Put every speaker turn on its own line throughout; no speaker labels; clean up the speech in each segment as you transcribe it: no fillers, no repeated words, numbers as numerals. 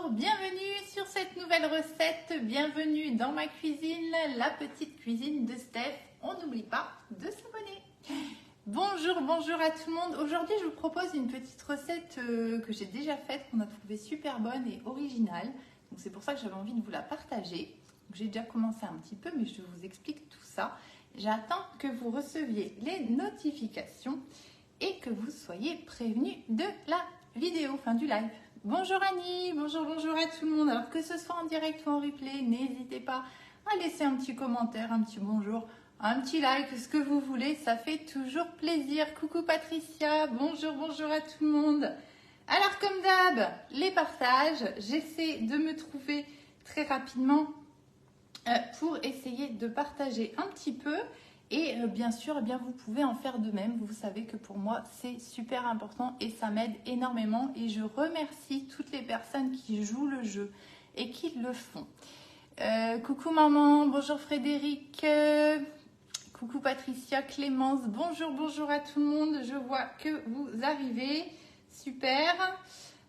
bienvenue sur cette nouvelle recette, bienvenue dans ma cuisine, la petite cuisine de Steph. On n'oublie pas de s'abonner. Bonjour à tout le monde. Aujourd'hui, je vous propose une petite recette que j'ai déjà faite, qu'on a trouvée super bonne et originale. Donc c'est pour ça que j'avais envie de vous la partager. J'ai déjà commencé un petit peu, mais je vous explique tout ça. J'attends que vous receviez les notifications et que vous soyez prévenus de la vidéo, du live. Bonjour Annie, bonjour à tout le monde. Alors que ce soit en direct ou en replay, n'hésitez pas à laisser un petit commentaire, un petit bonjour, un petit like, ce que vous voulez, ça fait toujours plaisir. Coucou Patricia, bonjour à tout le monde. Alors comme d'hab, les partages, j'essaie de me trouver très rapidement pour essayer de partager un petit peu. Et bien sûr, vous pouvez en faire de même. Vous savez que pour moi, c'est super important et ça m'aide énormément. Et je remercie toutes les personnes qui jouent le jeu et qui le font. Coucou maman, bonjour Frédéric, coucou Patricia, Clémence, bonjour à tout le monde. Je vois que vous arrivez, super.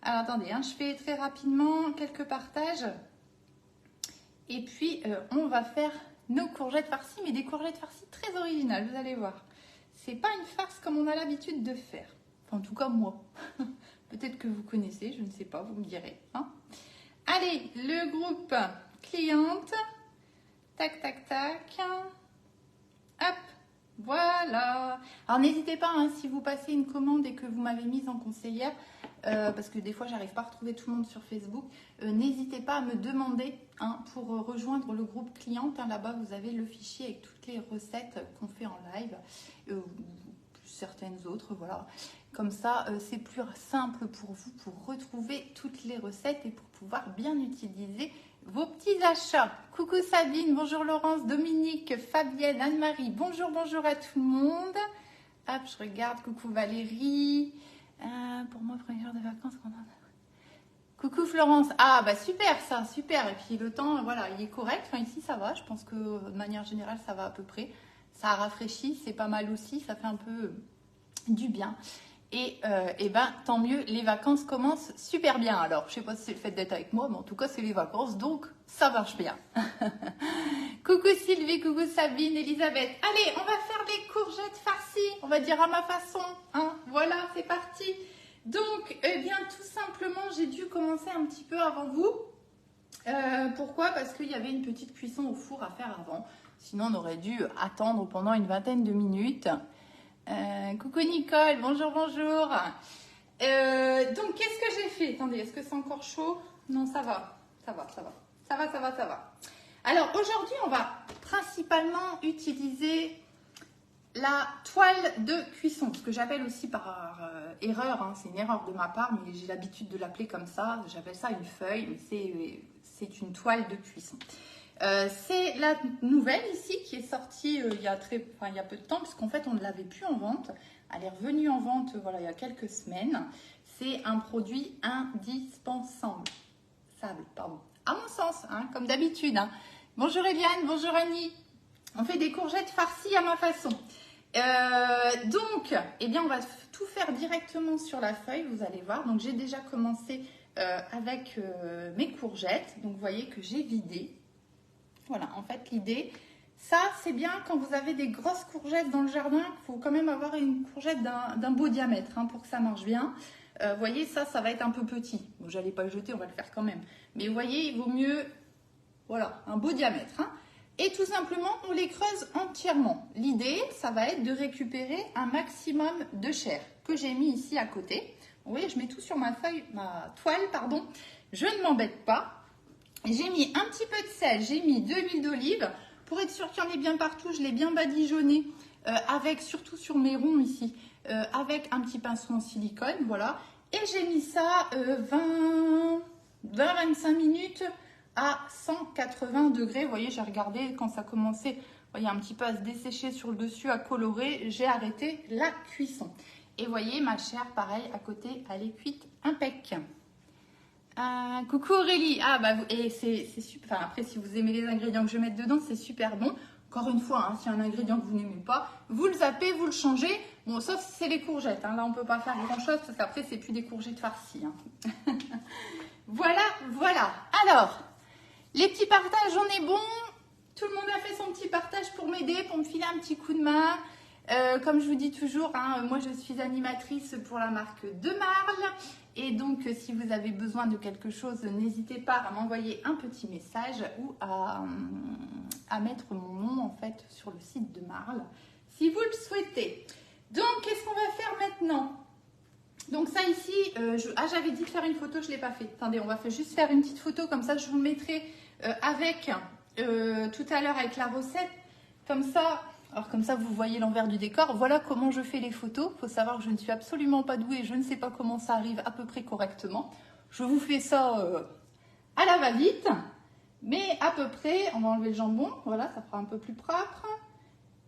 Alors attendez, je fais très rapidement quelques partages. Et puis, on va faire nos courgettes farcies, mais des courgettes farcies très originales, vous allez voir. C'est pas une farce comme on a l'habitude de faire. Enfin, en tout cas, moi. Peut-être que vous connaissez, je ne sais pas, vous me direz. Allez, le groupe cliente. Tac. Hop, voilà. Alors, n'hésitez pas, si vous passez une commande et que vous m'avez mise en conseillère, parce que des fois, j'arrive pas à retrouver tout le monde sur Facebook, n'hésitez pas à me demander pour rejoindre le groupe cliente. Là-bas, vous avez le fichier avec toutes les recettes qu'on fait en live, certaines autres, voilà. Comme ça, c'est plus simple pour vous pour retrouver toutes les recettes et pour pouvoir bien utiliser vos petits achats. Coucou Sabine, bonjour Laurence, Dominique, Fabienne, Anne-Marie, bonjour à tout le monde. Hop, je regarde, coucou Valérie. Pour moi, premier jour de vacances qu'on a. Coucou Florence. Ah bah super ça, super. Et puis le temps, voilà, il est correct. Ici ça va, je pense que de manière générale ça va à peu près. Ça rafraîchit, c'est pas mal aussi, ça fait un peu du bien. Et tant mieux, les vacances commencent super bien. Alors, je sais pas si c'est le fait d'être avec moi, mais en tout cas, c'est les vacances, donc ça marche bien. Coucou Sylvie, coucou Sabine, Elisabeth. Allez, on va faire des courgettes farcies, on va dire à ma façon. Voilà, c'est parti. Donc, tout simplement, j'ai dû commencer un petit peu avant vous. Pourquoi? Parce qu'il y avait une petite cuisson au four à faire avant. Sinon, on aurait dû attendre pendant une vingtaine de minutes. Coucou Nicole, bonjour. Donc, qu'est-ce que j'ai fait? Attendez, est-ce que c'est encore chaud? Non, ça va. Alors, aujourd'hui, on va principalement utiliser la toile de cuisson, ce que j'appelle aussi par erreur, c'est une erreur de ma part, mais j'ai l'habitude de l'appeler comme ça. J'appelle ça une feuille, mais c'est une toile de cuisson. C'est la nouvelle ici qui est sortie il y a peu de temps, puisqu'en fait on ne l'avait plus en vente. Elle est revenue en vente il y a quelques semaines. C'est un produit indispensable, à mon sens, comme d'habitude. Bonjour Eliane, bonjour Annie. On fait des courgettes farcies à ma façon. Donc, on va tout faire directement sur la feuille, vous allez voir. Donc j'ai déjà commencé avec mes courgettes. Donc vous voyez que j'ai vidé. Voilà, en fait, l'idée, ça, c'est bien quand vous avez des grosses courgettes dans le jardin. Il faut quand même avoir une courgette d'un beau diamètre pour que ça marche bien. Vous voyez, ça va être un peu petit. Bon, j'allais pas le jeter, on va le faire quand même. Mais vous voyez, il vaut mieux, voilà, un beau diamètre. Et tout simplement, on les creuse entièrement. L'idée, ça va être de récupérer un maximum de chair que j'ai mis ici à côté. Vous voyez, je mets tout sur ma toile. Je ne m'embête pas. J'ai mis un petit peu de sel, j'ai mis de l'huile d'olive. Pour être sûr qu'il y en ait bien partout, je l'ai bien badigeonné surtout sur mes ronds ici, avec un petit pinceau en silicone, voilà. Et j'ai mis ça 20-25 minutes à 180 degrés. Vous voyez, j'ai regardé quand ça commençait, vous voyez, un petit peu à se dessécher sur le dessus, à colorer. J'ai arrêté la cuisson. Et vous voyez, ma chair, pareil, à côté, elle est cuite impec. Coucou Aurélie, et c'est super. Après, si vous aimez les ingrédients que je mets dedans, c'est super bon. Encore une fois, s'il y a un ingrédient que vous n'aimez pas, vous le zappez, vous le changez. Bon, sauf si c'est les courgettes. Là, on ne peut pas faire grand chose parce qu'après, c'est plus des courgettes farcies. Voilà, voilà. Alors, les petits partages, on est bon. Tout le monde a fait son petit partage pour m'aider, pour me filer un petit coup de main. Comme je vous dis toujours, hein, moi je suis animatrice pour la marque de Marle. Et donc, si vous avez besoin de quelque chose, n'hésitez pas à m'envoyer un petit message ou à mettre mon nom en fait sur le site de Marle, si vous le souhaitez. Donc, qu'est-ce qu'on va faire maintenant? Donc ça ici, j'avais dit de faire une photo, je ne l'ai pas fait. Attendez, on va juste faire une petite photo, comme ça je vous mettrai avec tout à l'heure avec la recette. Comme ça, alors comme ça vous voyez l'envers du décor. Voilà comment je fais les photos. Il faut savoir que je ne suis absolument pas douée, je ne sais pas comment ça arrive à peu près correctement. Je vous fais ça à la va-vite, mais à peu près, on va enlever le jambon, voilà, ça fera un peu plus propre.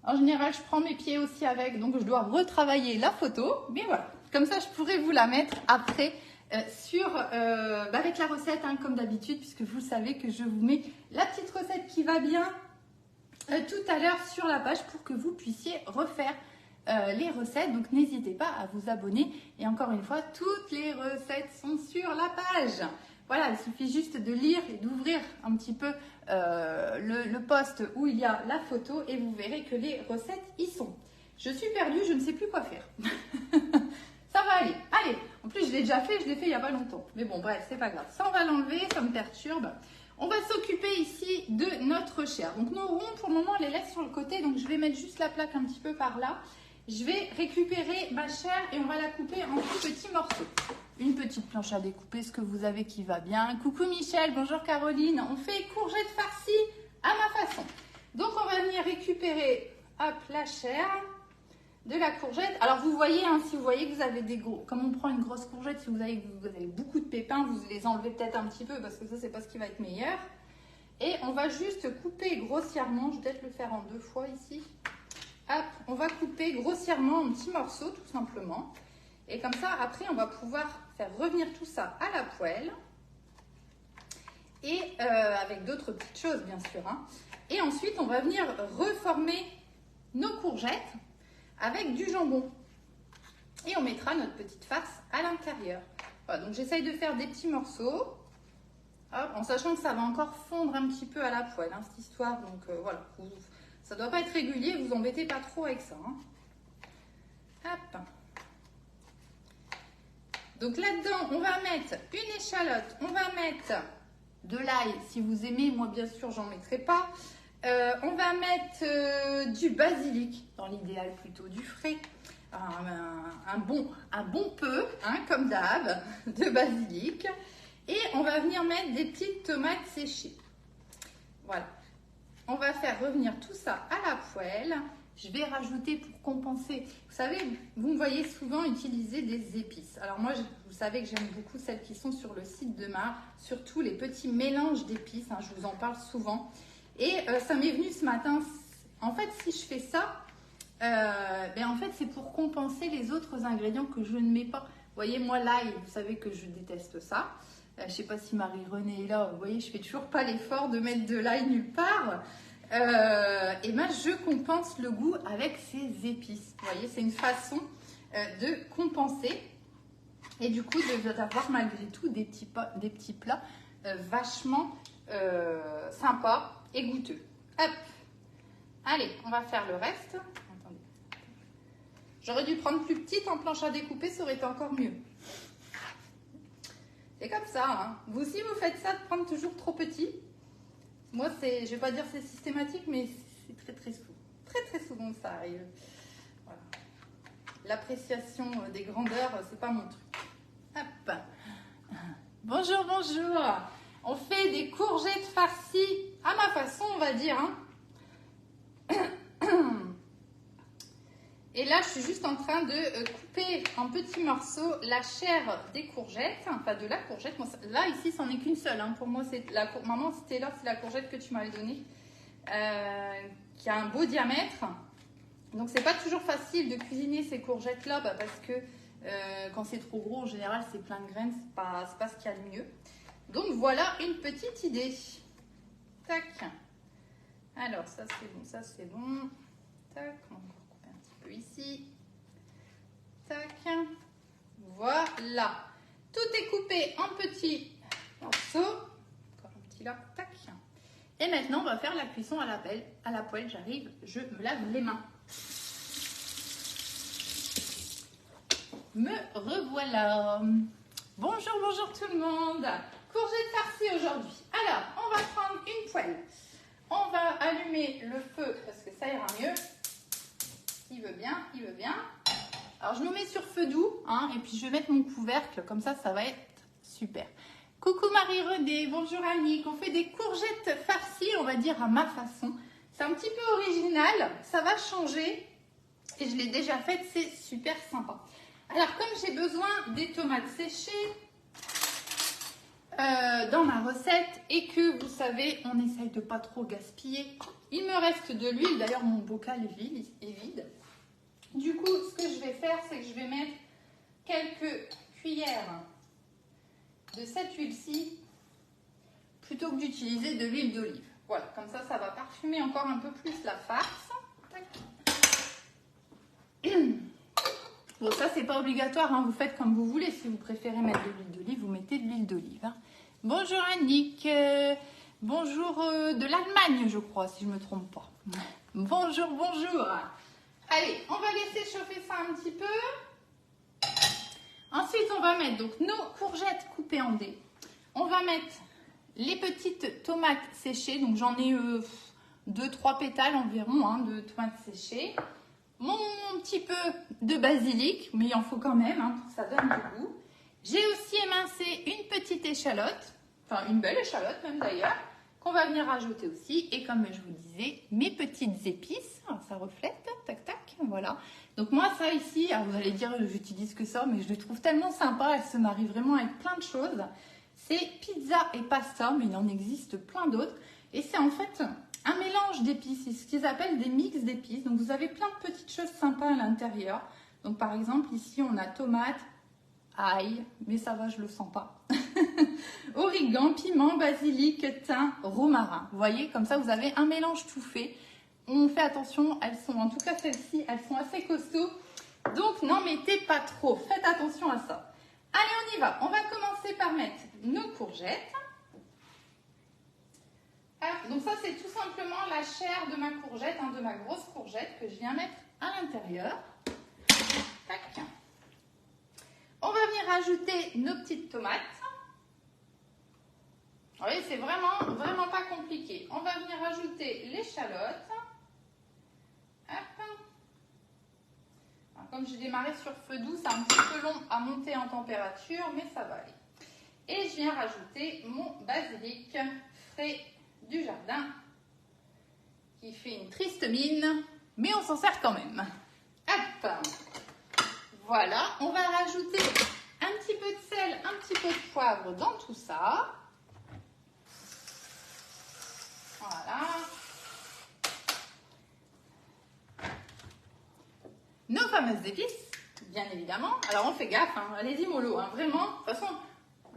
En général, je prends mes pieds aussi avec, donc je dois retravailler la photo, mais voilà. Comme ça, je pourrais vous la mettre après avec la recette, hein, comme d'habitude, puisque vous savez que je vous mets la petite recette qui va bien tout à l'heure sur la page pour que vous puissiez refaire les recettes. Donc, n'hésitez pas à vous abonner. Et encore une fois, toutes les recettes sont sur la page. Voilà, il suffit juste de lire et d'ouvrir un petit peu le post où il y a la photo et vous verrez que les recettes y sont. Je suis perdue, je ne sais plus quoi faire. Ça va aller. Allez, en plus je l'ai déjà fait, je l'ai fait il n'y a pas longtemps. Mais bon, bref, c'est pas grave. Ça, on va l'enlever, ça me perturbe. On va s'occuper ici de notre chair. Donc nos ronds, pour le moment, on les laisse sur le côté. Donc je vais mettre juste la plaque un petit peu par là. Je vais récupérer ma chair et on va la couper en tout petits morceaux. Une petite planche à découper, ce que vous avez qui va bien. Coucou Michel, bonjour Caroline. On fait courgettes farcies à ma façon. Donc on va venir récupérer, hop, la chair de la courgette. Alors vous voyez, hein, si vous voyez que vous avez des gros, comme on prend une grosse courgette, si vous avez beaucoup de pépins, vous les enlevez peut-être un petit peu parce que ça c'est pas ce qui va être meilleur. Et on va juste couper grossièrement, je vais peut-être le faire en 2 fois ici. Hop, on va couper grossièrement en petits morceaux tout simplement. Et comme ça après on va pouvoir faire revenir tout ça à la poêle. Et avec d'autres petites choses bien sûr. Hein. Et ensuite on va venir reformer nos courgettes avec du jambon. Et on mettra notre petite farce à l'intérieur. Voilà, donc j'essaye de faire des petits morceaux. Hop, en sachant que ça va encore fondre un petit peu à la poêle, hein, cette histoire. Donc voilà, ça ne doit pas être régulier, vous embêtez pas trop avec ça. Hein. Hop. Donc là-dedans, on va mettre une échalote, on va mettre de l'ail si vous aimez. Moi, bien sûr, j'en mettrai pas. On va mettre du basilic, dans l'idéal plutôt du frais, un bon peu, hein, comme d'hab, de basilic. Et on va venir mettre des petites tomates séchées. Voilà. On va faire revenir tout ça à la poêle. Je vais rajouter pour compenser. Vous savez, vous me voyez souvent utiliser des épices. Alors moi, vous savez que j'aime beaucoup celles qui sont sur le site de Marle, surtout les petits mélanges d'épices. Hein, je vous en parle souvent. Et ça m'est venu ce matin. En fait, si je fais ça, en fait, c'est pour compenser les autres ingrédients que je ne mets pas. Vous voyez, moi, l'ail, vous savez que je déteste ça. Je ne sais pas si Marie-Renée est là. Vous voyez, je ne fais toujours pas l'effort de mettre de l'ail nulle part. Et ben, je compense le goût avec ces épices. Vous voyez, c'est une façon de compenser. Et du coup, d'avoir malgré tout des petits plats vachement sympas et goûteux. Hop. Allez, on va faire le reste. Attendez. J'aurais dû prendre plus petite en planche à découper, ça aurait été encore mieux. C'est comme ça. Hein. Vous aussi, vous faites ça de prendre toujours trop petit. Moi, je ne vais pas dire c'est systématique, mais c'est très souvent. Très souvent que ça arrive. Voilà. L'appréciation des grandeurs, c'est pas mon truc. Hop. Bonjour, bonjour. On fait des courgettes farcies à ma façon, on va dire. Hein. Et là, je suis juste en train de couper en petits morceaux la chair des courgettes, enfin de la courgette. Moi, là, ici, c'en est qu'une seule. Hein. Pour moi, c'est maman, c'était là, c'est la courgette que tu m'avais donnée, qui a un beau diamètre. Donc, c'est pas toujours facile de cuisiner ces courgettes-là, parce que quand c'est trop gros, en général, c'est plein de graines, c'est pas ce qu'il y a de mieux. Donc, voilà une petite idée. Tac. Alors, ça, c'est bon, ça, c'est bon. Tac, on va couper un petit peu ici. Tac. Voilà. Tout est coupé en petits morceaux. Encore un petit là, tac. Et maintenant, on va faire la cuisson à la poêle. J'arrive, je me lave les mains. Me revoilà. Bonjour, bonjour tout le monde. Courgettes farcies aujourd'hui. Alors, on va prendre une poêle. On va allumer le feu parce que ça ira mieux. Il veut bien, il veut bien. Alors, je me mets sur feu doux, hein, et puis je vais mettre mon couvercle. Comme ça va être super. Coucou Marie-Renée, bonjour Annick. On fait des courgettes farcies, on va dire à ma façon. C'est un petit peu original, ça va changer. Et je l'ai déjà faite, c'est super sympa. Alors, comme j'ai besoin des tomates séchées dans ma recette et que vous savez, on essaye de pas trop gaspiller, il me reste de l'huile. D'ailleurs, mon bocal est vide. Du coup, ce que je vais faire, c'est que je vais mettre quelques cuillères de cette huile-ci plutôt que d'utiliser de l'huile d'olive. Voilà, comme ça va parfumer encore un peu plus la farce. Tac. Bon, ça, c'est pas obligatoire, hein. Vous faites comme vous voulez. Si vous préférez mettre de l'huile d'olive, vous mettez de l'huile d'olive. Hein. Bonjour Annick. Bonjour de l'Allemagne, je crois, si je ne me trompe pas. Bonjour, bonjour. Allez, on va laisser chauffer ça un petit peu. Ensuite, on va mettre donc nos courgettes coupées en dés. On va mettre les petites tomates séchées. Donc, j'en ai 2-3 pétales environ, hein, de tomates séchées. Mon petit peu de basilic, mais il en faut quand même, hein, pour que ça donne du goût. J'ai aussi émincé une petite échalote, enfin une belle échalote même d'ailleurs, qu'on va venir rajouter aussi. Et comme je vous disais, mes petites épices, alors ça reflète, tac tac, voilà. Donc moi ça ici, alors vous allez dire j'utilise que ça, mais je les trouve tellement sympas, elles se marient vraiment avec plein de choses. C'est pizza et pasta, mais il en existe plein d'autres. Et c'est en fait un mélange d'épices, c'est ce qu'ils appellent des mix d'épices. Donc vous avez plein de petites choses sympas à l'intérieur. Donc par exemple ici on a tomate, ail, mais ça va, je le sens pas. Origan, piment, basilic, thym, romarin. Vous voyez, comme ça vous avez un mélange tout fait. On fait attention, elles sont, en tout cas celles-ci, elles sont assez costauds. Donc n'en mettez pas trop, faites attention à ça. Allez, on y va. On va commencer par mettre nos courgettes. Alors, donc ça, c'est tout simplement la chair de ma courgette, hein, de ma grosse courgette que je viens mettre à l'intérieur. Tac. On va venir ajouter nos petites tomates. Vous voyez, c'est vraiment pas compliqué. On va venir ajouter l'échalote. Hop. Alors, comme j'ai démarré sur feu doux, c'est un petit peu long à monter en température, mais ça va aller. Et je viens rajouter mon basilic frais du jardin qui fait une triste mine, mais on s'en sert quand même. Hop. Voilà, on va rajouter un petit peu de sel, un petit peu de poivre dans tout ça. Voilà. Nos fameuses épices, bien évidemment. Alors on fait gaffe, hein. Allez-y mollo, hein. Vraiment. De toute façon,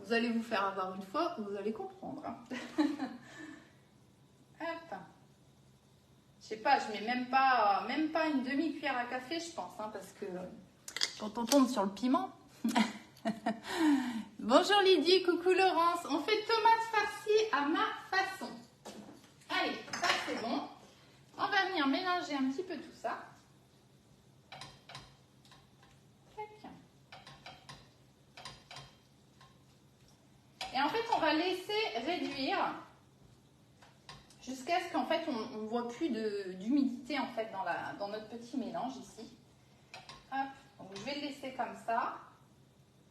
vous allez vous faire avoir une fois, vous allez comprendre. Hein. Hop. Je sais pas, je mets même pas une demi-cuillère à café, je pense, hein, parce que quand on tombe sur le piment. Bonjour Lydie, coucou Laurence. On fait tomates farcies à ma façon. Allez, ça c'est bon. On va venir mélanger un petit peu tout ça. Et en fait, on va laisser réduire jusqu'à ce qu'en fait, on ne voit plus d'humidité en fait dans notre petit mélange ici. Hop, donc je vais le laisser comme ça.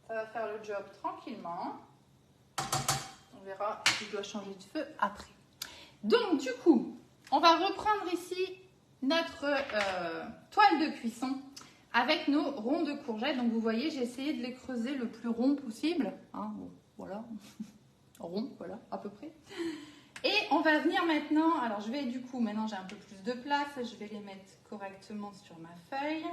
Ça va faire le job tranquillement. On verra si je dois changer de feu après. Donc du coup, on va reprendre ici notre toile de cuisson avec nos ronds de courgettes. Donc vous voyez, j'ai essayé de les creuser le plus rond possible. Hein, bon, voilà, rond, voilà, à peu près. Et on va venir maintenant, alors je vais du coup, maintenant j'ai un peu plus de place, je vais les mettre correctement sur ma feuille.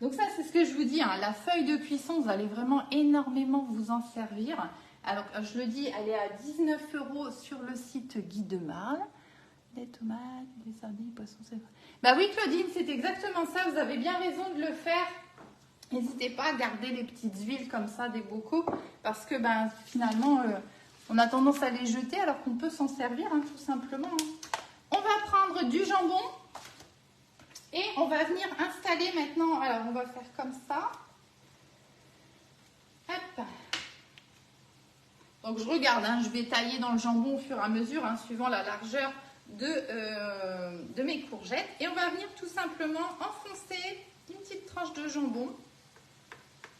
Donc ça, c'est ce que je vous dis, hein, la feuille de cuisson, vous allez vraiment énormément vous en servir. Alors, je le dis, elle est à 19 € sur le site Guy de Marle. Des tomates, des sardines, poissons, c'est vrai. Bah oui, Claudine, c'est exactement ça, vous avez bien raison de le faire. N'hésitez pas à garder les petites huiles comme ça, des bocaux, parce que ben, finalement, On a tendance à les jeter alors qu'on peut s'en servir, hein, tout simplement. On va prendre du jambon et on va venir installer maintenant. Alors, on va faire comme ça. Hop. Donc, je regarde, hein, je vais tailler dans le jambon au fur et à mesure, hein, suivant la largeur de mes courgettes. Et on va venir tout simplement enfoncer une petite tranche de jambon.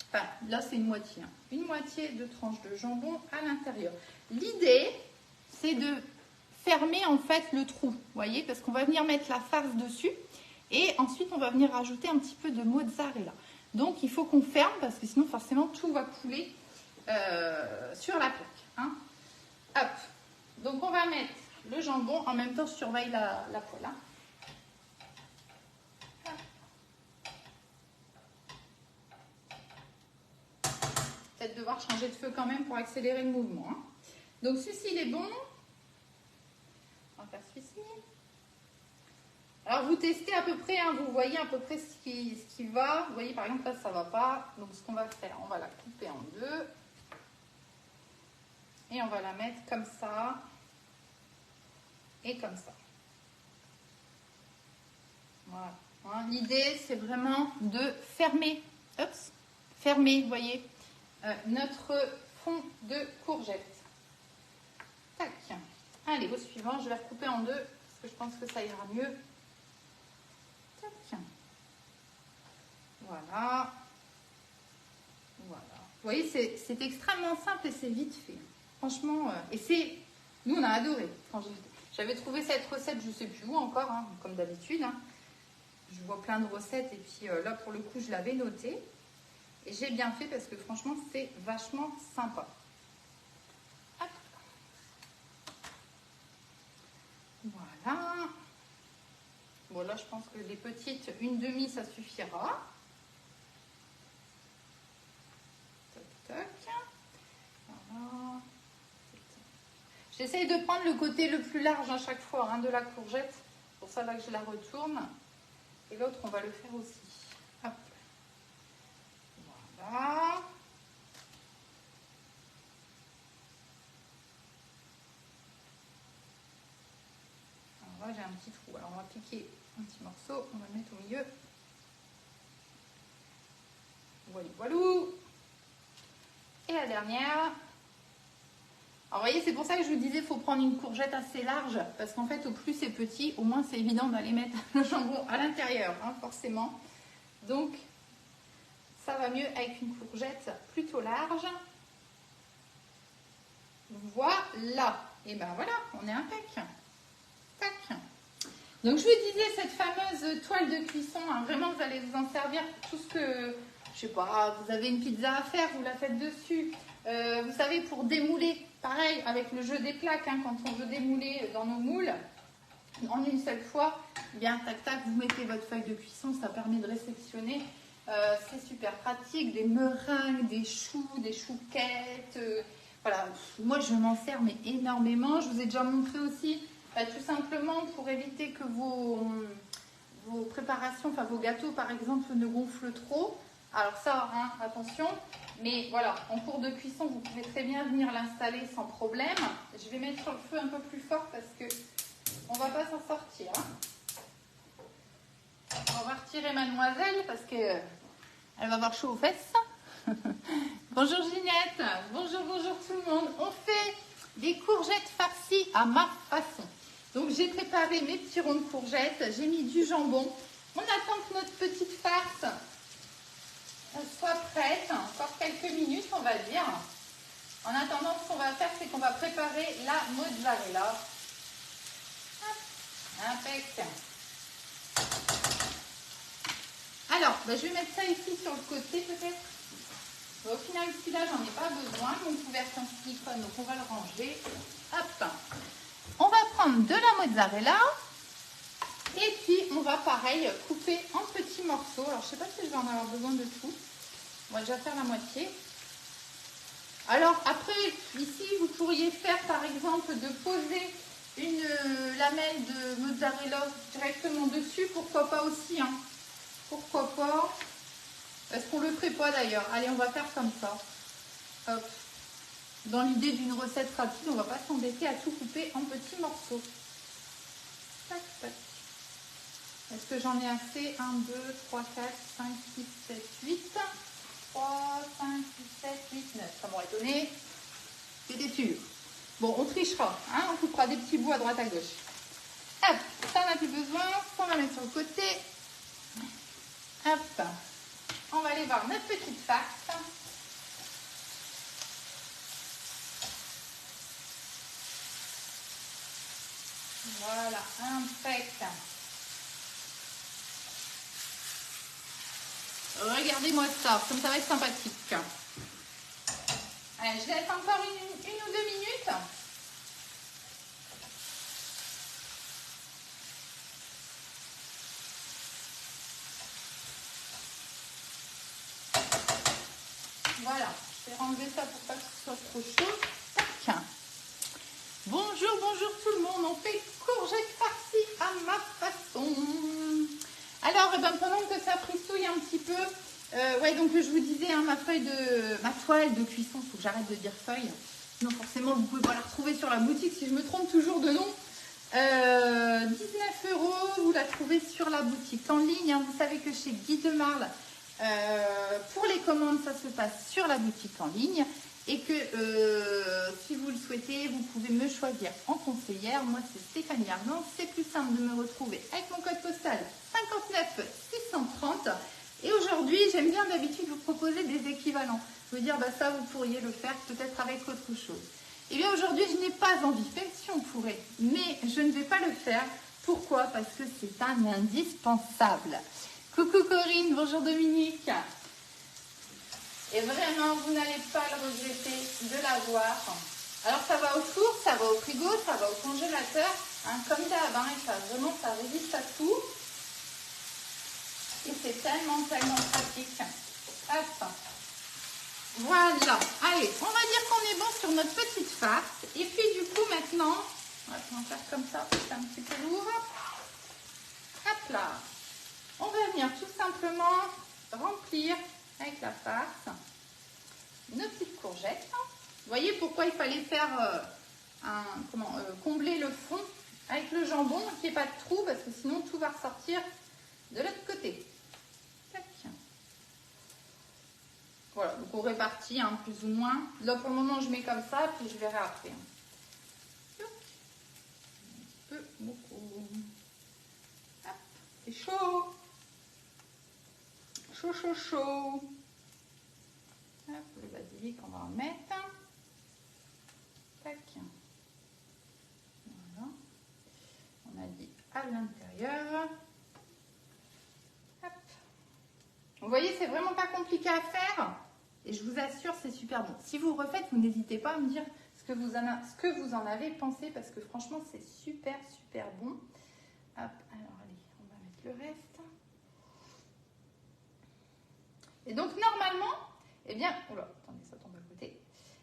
Enfin, là, c'est une moitié. Hein. Une moitié de tranche de jambon à l'intérieur. L'idée, c'est de fermer en fait le trou, vous voyez, parce qu'on va venir mettre la farce dessus et ensuite on va venir rajouter un petit peu de mozzarella. Donc il faut qu'on ferme parce que sinon forcément tout va couler sur la plaque. Hein. Hop. Donc on va mettre le jambon, en même temps je surveille la poêle. Hein. Peut-être devoir changer de feu quand même pour accélérer le mouvement. Hein. Donc celui-ci il est bon. On va faire celui-ci. Alors vous testez à peu près, hein, vous voyez à peu près ce qui va. Vous voyez par exemple là ça ne va pas. Donc ce qu'on va faire, on va la couper en deux. Et on va la mettre comme ça. Et comme ça. Voilà. Hein, l'idée c'est vraiment de fermer. Oups, fermer, vous voyez, notre fond de courgette. Tac. Allez, au suivant, je vais recouper en deux parce que je pense que ça ira mieux. Tac. Voilà. Voilà. Vous voyez, c'est extrêmement simple et c'est vite fait. Franchement, et c'est... Nous, on a adoré. J'avais trouvé cette recette, je ne sais plus où encore, hein, comme d'habitude. Hein. Je vois plein de recettes et puis là, pour le coup, je l'avais noté. Et j'ai bien fait parce que franchement, c'est vachement sympa. Hop. Voilà. Bon, là, je pense que les petites, une demi, ça suffira. Toc, toc. Voilà. J'essaye de prendre le côté le plus large à chaque fois hein, de la courgette. C'est pour ça là que je la retourne. Et l'autre, on va le faire aussi. Hop. Voilà. Alors là, j'ai un petit trou. Alors, on va piquer un petit morceau. On va le mettre au milieu. Voilà, voilà. Et la dernière. Alors, vous voyez, c'est pour ça que je vous disais, il faut prendre une courgette assez large. Parce qu'en fait, au plus c'est petit, au moins c'est évident d'aller mettre le jambon à l'intérieur, hein, forcément. Donc, ça va mieux avec une courgette plutôt large. Voilà. Et ben voilà, on est impec. Tac. Donc, je vous disais, cette fameuse toile de cuisson, hein, vraiment, vous allez vous en servir pour tout ce que... Je sais pas, vous avez une pizza à faire, vous la faites dessus. Vous savez, pour démouler, pareil, avec le jeu des plaques, hein, quand on veut démouler dans nos moules, en une seule fois, eh bien, tac, tac, vous mettez votre feuille de cuisson, ça permet de réceptionner. C'est super pratique, des meringues, des chouquettes. Voilà, moi, je m'en sers mais énormément. Je vous ai déjà montré aussi, tout simplement, pour éviter que vos préparations, enfin vos gâteaux, par exemple, ne gonflent trop. Alors ça, hein, attention, mais voilà, en cours de cuisson, vous pouvez très bien venir l'installer sans problème. Je vais mettre sur le feu un peu plus fort parce que on va pas s'en sortir. Hein. On va retirer mademoiselle parce que elle va avoir chaud aux fesses. Bonjour Ginette, bonjour tout le monde. On fait des courgettes farcies à ma façon. Donc j'ai préparé mes petits ronds de courgettes, j'ai mis du jambon. On attend que notre petite farce soit prête, encore quelques minutes on va dire. En attendant, ce qu'on va faire, c'est qu'on va préparer la mozzarella. Impec. Alors, je vais mettre ça ici sur le côté peut-être. Au final, celui-là, j'en ai pas besoin. Mon couvercle en silicone, donc on va le ranger. Hop. On va prendre de la mozzarella. Et puis, on va pareil couper en petits morceaux. Alors, je ne sais pas si je vais en avoir besoin de tout. On va déjà faire la moitié. Alors, après, ici, vous pourriez faire, par exemple, de poser une lamelle de mozzarella directement dessus. Pourquoi pas aussi, hein. Pourquoi pas. Est-ce qu'on le ferait pas d'ailleurs? Allez, on va faire comme ça. Hop. dans l'idée d'une recette rapide, on ne va pas s'embêter à tout couper en petits morceaux. Tac, tac. Est-ce que j'en ai assez? 1, 2, 3, 4, 5, 6, 7, 8. 3, 5, 6, 7, 8, 9. Ça m'aurait donné. C'était sûr. Bon, on trichera. Hein, on coupera des petits bouts à droite à gauche. Hop, ça on n'a plus besoin. Ça on va mettre sur le côté. Hop. On va aller voir notre petite farce. Voilà, impec. Regardez-moi ça, comme ça va être sympathique. Allez, je laisse encore une ou 2 minutes. Voilà, je vais enlever ça pour pas que ce soit trop chaud. Tac. Bonjour, bonjour tout le monde. On fait courgettes farcies à ma façon. Alors, pendant que ça frissouille un petit peu, ouais, donc je vous disais, hein, ma toile de cuisson, il faut que j'arrête de dire feuille. Sinon, forcément, vous ne pouvez pas la retrouver sur la boutique si je me trompe toujours de nom. 19 €, vous la trouvez sur la boutique en ligne. Hein. Vous savez que chez Guy de Marle, pour les commandes, ça se passe sur la boutique en ligne. Et que si vous le souhaitez, vous pouvez me choisir en conseillère. Moi, c'est Stéphanie Ardant. C'est plus simple de me retrouver avec mon code postal 59 630. Et aujourd'hui, j'aime bien d'habitude vous proposer des équivalents. Vous dire, bah, ça, vous pourriez le faire peut-être avec autre chose. Et bien aujourd'hui, je n'ai pas envie, même si on pourrait, mais je ne vais pas le faire. Pourquoi? Parce que c'est un indispensable. Coucou Corinne, bonjour Dominique. Et vraiment, vous n'allez pas le regretter de l'avoir. Alors, ça va au four, ça va au frigo, ça va au congélateur. Hein, comme d'hab, hein, et ça, vraiment, ça résiste à tout. Et c'est tellement, tellement pratique. Hop. Voilà. Allez, on va dire qu'on est bon sur notre petite farce. Et puis, du coup, maintenant, on va faire comme ça, c'est un petit peu lourd. Hop là. On va venir tout simplement remplir avec la farce nos petites courgettes. Vous voyez pourquoi il fallait faire combler le fond avec le jambon, qu'il n'y ait pas de trou, parce que sinon tout va ressortir de l'autre côté. Tac. Voilà, donc on répartit hein, plus ou moins. Là pour le moment je mets comme ça, puis je verrai après. Un peu beaucoup. Hop, c'est chaud. Chaud, chaud, chaud. Hop, le basilic, on va en mettre. Tac. Voilà. On a dit à l'intérieur. Hop. Vous voyez, c'est vraiment pas compliqué à faire. Et je vous assure, c'est super bon. Si vous refaites, vous n'hésitez pas à me dire ce que vous en avez pensé. Parce que franchement, c'est super, super bon. Hop, alors allez, on va mettre le reste. Et donc, normalement, eh bien, oula, attendez, ça tombe à côté.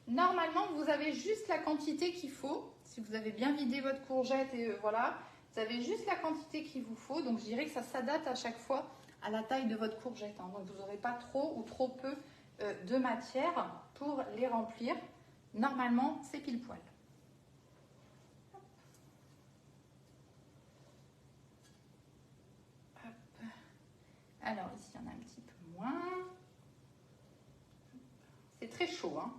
Normalement, vous avez juste la quantité qu'il faut. Si vous avez bien vidé votre courgette et voilà, vous avez juste la quantité qu'il vous faut. Donc, je dirais que ça s'adapte à chaque fois à la taille de votre courgette. Hein. Donc, vous n'aurez pas trop ou trop peu de matière pour les remplir. Normalement, c'est pile poil. Hop. Alors, ici, il y en a un petit peu moins. C'est très chaud, hein.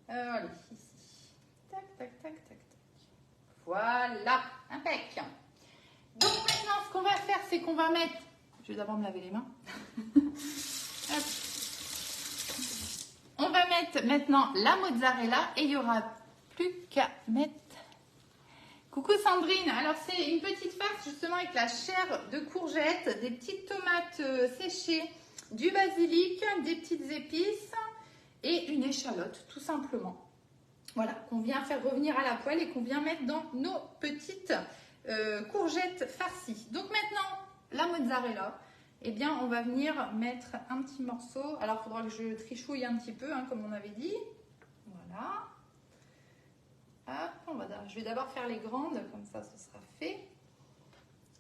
Allez, ici. Tac, tac, tac, tac, tac. Voilà, impec. Donc maintenant, ce qu'on va faire, c'est qu'on va mettre... Je vais d'abord me laver les mains. Hop. On va mettre maintenant la mozzarella et il n'y aura plus qu'à mettre... Coucou Sandrine, alors c'est une petite farce justement avec la chair de courgette, des petites tomates séchées, du basilic, des petites épices et une échalote tout simplement. Voilà, qu'on vient faire revenir à la poêle et qu'on vient mettre dans nos petites courgettes farcies. Donc maintenant, la mozzarella, eh bien on va venir mettre un petit morceau. Alors il faudra que je trichouille un petit peu, hein, comme on avait dit. Voilà. Hop, je vais d'abord faire les grandes, comme ça ce sera fait.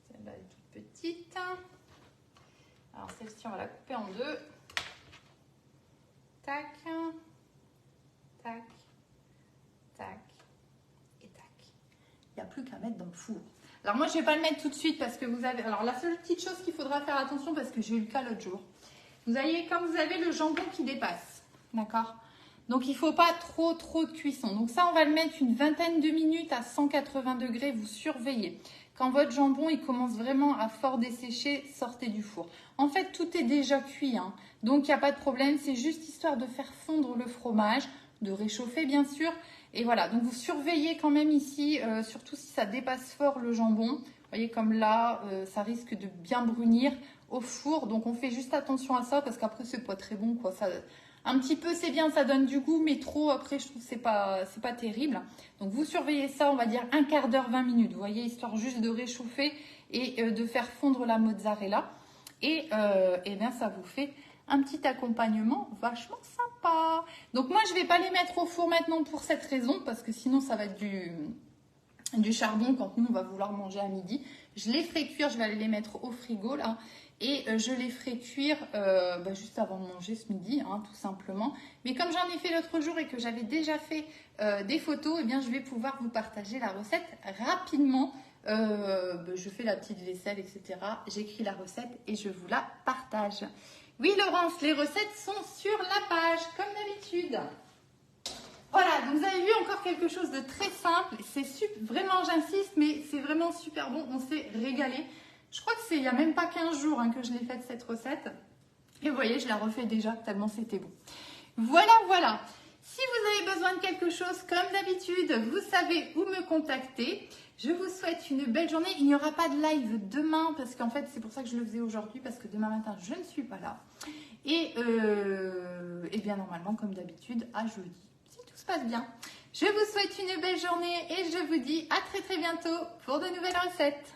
Celle-là est toute petite. Alors celle-ci, on va la couper en deux. Tac, tac, plus qu'à mettre dans le four. Alors moi, je ne vais pas le mettre tout de suite parce que vous avez... Alors la seule petite chose qu'il faudra faire attention parce que j'ai eu le cas l'autre jour. Vous voyez, quand vous avez le jambon qui dépasse, d'accord? Donc il ne faut pas trop de cuisson. Donc ça, on va le mettre une vingtaine de minutes à 180 degrés, vous surveillez. Quand votre jambon, il commence vraiment à fort dessécher, sortez du four. En fait, tout est déjà cuit, hein. Donc il n'y a pas de problème. C'est juste histoire de faire fondre le fromage, de réchauffer bien sûr. Et voilà, donc vous surveillez quand même ici, surtout si ça dépasse fort le jambon. Vous voyez comme là, ça risque de bien brunir au four. Donc on fait juste attention à ça parce qu'après c'est pas très bon, quoi. Ça, un petit peu c'est bien, ça donne du goût, mais trop après je trouve que c'est pas terrible. Donc vous surveillez ça, on va dire un quart d'heure, 20 minutes. Vous voyez, histoire juste de réchauffer et de faire fondre la mozzarella. Et bien ça vous fait un petit accompagnement vachement sympa. Donc moi je vais pas les mettre au four maintenant pour cette raison, parce que sinon ça va être du charbon quand nous on va vouloir manger à midi. Je les ferai cuire, je vais aller les mettre au frigo là. Et je les ferai cuire juste avant de manger ce midi, hein, tout simplement. Mais comme j'en ai fait l'autre jour et que j'avais déjà fait des photos, eh bien, je vais pouvoir vous partager la recette rapidement. Je fais la petite vaisselle, etc. J'écris la recette et je vous la partage. Oui, Laurence, les recettes sont sur la page, comme d'habitude. Voilà, donc vous avez vu encore quelque chose de très simple. C'est vraiment, j'insiste, mais c'est vraiment super bon. On s'est régalé. Je crois que c'est il n'y a même pas 15 jours que je l'ai faite cette recette. Et vous voyez, je la refais déjà tellement c'était bon. Voilà. Si vous avez besoin de quelque chose, comme d'habitude, vous savez où me contacter. Je vous souhaite une belle journée. Il n'y aura pas de live demain parce qu'en fait, c'est pour ça que je le faisais aujourd'hui parce que demain matin, je ne suis pas là. Et bien normalement, comme d'habitude, à jeudi, si tout se passe bien. Je vous souhaite une belle journée et je vous dis à très bientôt pour de nouvelles recettes.